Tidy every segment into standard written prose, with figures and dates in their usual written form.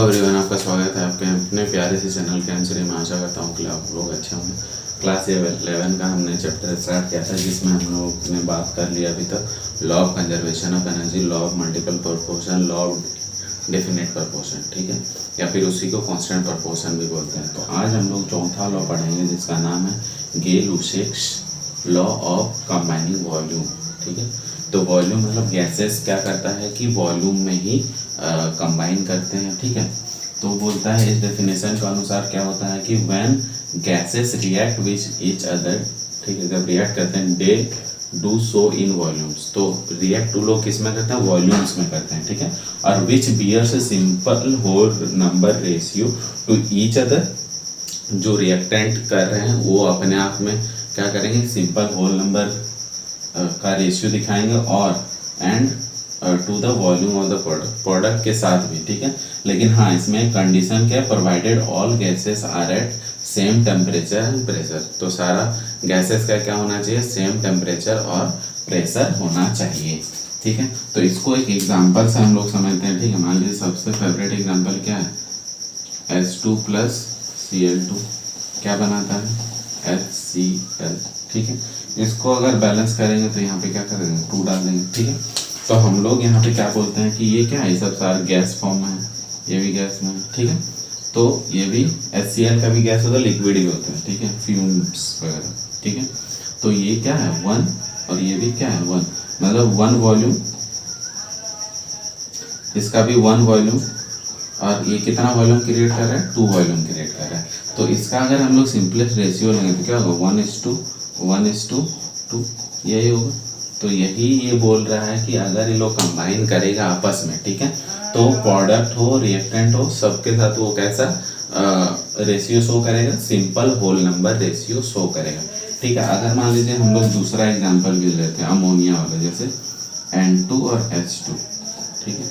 Everyone, आपका स्वागत है आपके अपने प्यारे से चैनल केमिस्ट्री में। आशा करता हूँ कि आप लोग अच्छे होंगे। क्लास 11 का हमने चैप्टर स्टार्ट किया था, जिसमें हम लोग ने बात कर लिया अभी तक law of conservation of energy, law of multiple proportion, law of definite proportion, ठीक है, या फिर उसी को कांस्टेंट प्रोपोर्शन भी बोलते हैं। तो आज हम लोग चौथा लॉ पढ़ेंगे, जिसका नाम है गे-लुसाक्स लॉ ऑफ कंबाइनिंग वॉल्यूम, ठीक है। तो वॉल्यूम मतलब गैसेस क्या करता है कि वॉल्यूम में ही कंबाइन करते हैं, ठीक है। तो बोलता है इस डेफिनेशन के अनुसार क्या होता है कि when gases react with each other, ठीक है, जब रिएक्ट करते हैं they do so in volumes. तो रिएक्ट टू लोग किस में करते हैं? वॉल्यूम्स में करते हैं, ठीक है। और which bears a simple whole number ratio to each other, जो रिएक्टेंट कर रहे हैं वो अपने आप में क्या करेंगे? सिंपल होल नंबर का रेशियो दिखाएंगे और and to the volume of the product के साथ भी, ठीक है। लेकिन हाँ, इसमें कंडीशन क्या है? Provided all gases are at same temperature and pressure. तो सारा गैसेस का क्या होना चाहिए? सेम टेम्परेचर और प्रेशर होना चाहिए, ठीक है। तो इसको एक एग्जांपल से हम लोग समझते हैं, ठीक है। मान लीजिए सबसे फेवरेट एग्जांपल क्या है? H2 प्लस Cl2 क्या बनाता है? HCl, ठीक है। इसको अगर बैलेंस करेंगे तो यहाँ पे क्या करेंगे? 2 डाल देंगे, ठीक है। तो हम लोग यहाँ पे क्या बोलते हैं कि ये क्या है? सब सारे गैस फॉर्म में है, ये भी गैस में है, ठीक है। तो ये भी HCl का भी गैस होता है, लिक्विड ही होता है, ठीक है, फ्यूम्स वगैरह, ठीक है। तो ये क्या है? 1 और ये भी क्या है? 1, मतलब 1 वॉल्यूम, इसका भी 1 वॉल्यूम, और ये कितना वॉल्यूम क्रिएट कर रहा है? 2 वॉल्यूम क्रिएट कर रहा है। तो इसका अगर हम लोग सिंपलेस्ट रेशियो लेंगे तो क्या होगा? 1:2 यही होगा। तो यही ये बोल रहा है कि अगर ये लोग कंबाइन करेगा आपस में, ठीक है, तो प्रोडक्ट हो, रिएक्टेंट हो, सबके साथ वो कैसा रेशियो शो करेगा? Simple whole number ratio show करेगा, ठीक है। अगर मान लीजिए हम लोग दूसरा एग्जांपल भी लेते हैं अमोनिया वाला, जैसे N2 और H2, ठीक है।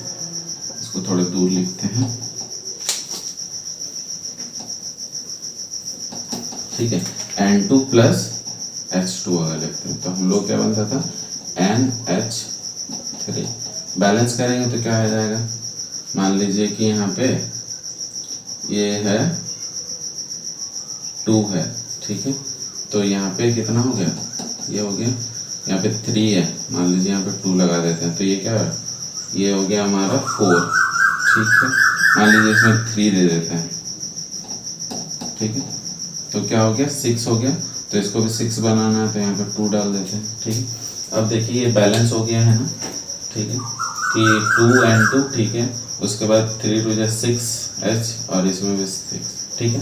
इसको थोड़े दूर लिखते हैं, ठीक है। N2 प्लस H2 अगर लिखते हैं तो हम लोग क्या बनता था? NH3। बैलेंस करेंगे तो क्या आ जाएगा? मान लीजिए कि यहाँ पे ये है 2 है, ठीक है। तो यहाँ पे कितना हो गया? ये हो गया, यहाँ पे 3 है, मान लीजिए यहाँ पे 2 लगा देते हैं तो ये क्या है? ये हो गया हमारा 4, ठीक है। मान लीजिए इसमें 3 दे देते हैं, ठीक है। तो क्या हो गया? 6 हो गया। तो इसको भी 6 बनाना है तो यहाँ पे 2 डाल देते हैं, ठीक है। अब देखिए ये बैलेंस हो गया है ना, ठीक है, कि 2N2, ठीक है। उसके बाद 3 2 6H और इसमें भी 6, ठीक है।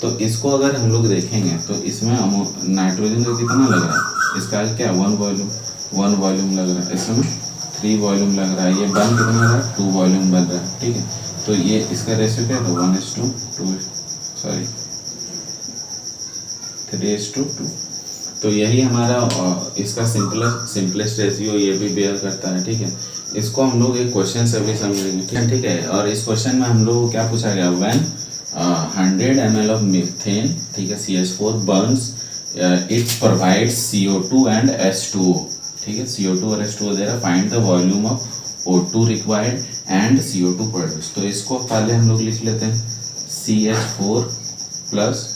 तो इसको अगर हम लोग देखेंगे तो इसमें नाइट्रोजन का कितना लग रहा है? इसका क्या? 1 वॉल्यूम लग रहा है, इसमें 3 वॉल्यूम लग रहा है। ये बन कितना रहा है? 2 वॉल्यूम बन रहा है, ठीक है। तो ये इसका रेशियो क्या था? 3:2। तो यही हमारा इसका सिंपलेस्ट रेशियो ये भी बेयर करता है, ठीक है। इसको हम लोग एक क्वेश्चन से भी समझेंगे, ठीक है। और इस क्वेश्चन में हम लोग को क्या पूछा गया? व्हेन 100 ml ऑफ मीथेन, ठीक है, CH4 Burns, it provides CO2 and H2O, ठीक है। CO2 और H2O दे रहा, find the volume of O2 required and CO2 produce. तो इसको पहले हम लोग लिख लेते हैं, CH4 प्लस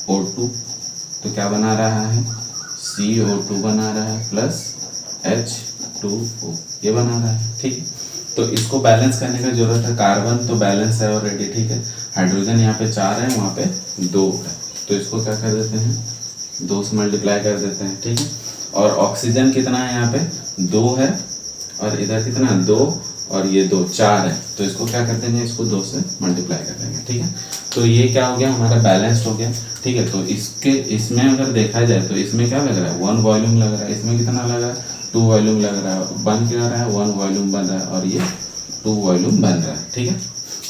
O2, तो क्या बना रहा है? CO2 बना रहा है प्लस H2O, ये बना रहा है, ठीक है। तो इसको बैलेंस करने का जरूरत है। कार्बन तो बैलेंस है ऑलरेडी, ठीक है। हाइड्रोजन यहाँ पे 4 है, वहाँ पे 2 है, तो इसको क्या कर देते हैं? 2 से मल्टीप्लाई कर देते हैं, ठीक है। और ऑक्सीजन कितना है? यहाँ पे 2 है, और इधर कितना? 2 और ये 2, 4 है। तो इसको क्या कर देंगे? इसको 2 से मल्टीप्लाई कर देंगे, ठीक है। तो ये क्या हो गया? हमारा बैलेंस्ड हो गया, ठीक है। तो इसमें अगर देखा जाए तो इसमें क्या लग रहा है? 1 वॉल्यूम लग रहा है। इसमें कितना लग रहा है? 2 वॉल्यूम लग रहा है। बन क्या रहा है? 1 वॉल्यूम बन रहा है, और ये 2 वॉल्यूम बन रहा है, ठीक है।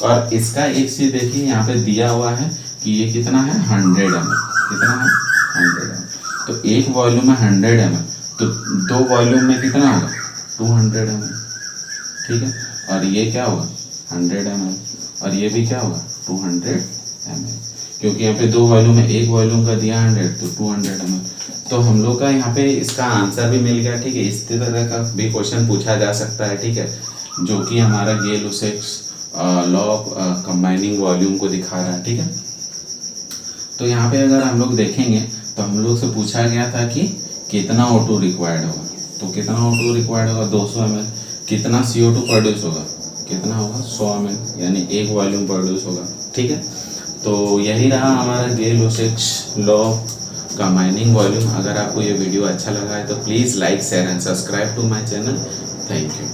और इसका एक चीज देखिए, यहाँ पे दिया हुआ है कि ये कितना है? 100 ml। कितना है? 100 ml। तो एक वॉल्यूम है 100 ml, तो 2 वॉल्यूम में कितना होगा? 200 ml, ठीक है। और ये क्या होगा? 100 ml, और ये भी क्या होगा? 200 ml, क्योंकि यहाँ पे 2 वॉल्यूम है, एक वॉल्यूम का दिया 100, तो 200 ml। तो हम लोग का यहाँ पे इसका आंसर भी मिल गया, ठीक है। इस तरह का भी क्वेश्चन पूछा जा सकता है, ठीक है, जो कि हमारा गे-लुसाक्स लॉ ऑफ कंबाइनिंग वॉल्यूम को दिखा रहा है, ठीक है। तो यहाँ पे अगर हम लोग देखेंगे तो हम लोग से पूछा गया था कि कितना O2 रिक्वायर्ड होगा, तो कितना O2 रिक्वायर्ड होगा 200 ml, कितना CO2 प्रोड्यूस होगा, कितना होगा 100 ml, यानी एक वॉल्यूम प्रोड्यूस होगा, ठीक है। तो यही रहा हमारा गेल-लोसेक्स लॉ कंबाइनिंग वॉल्यूम। अगर आपको ये वीडियो अच्छा लगा है तो please like share and subscribe to my channel. Thank you.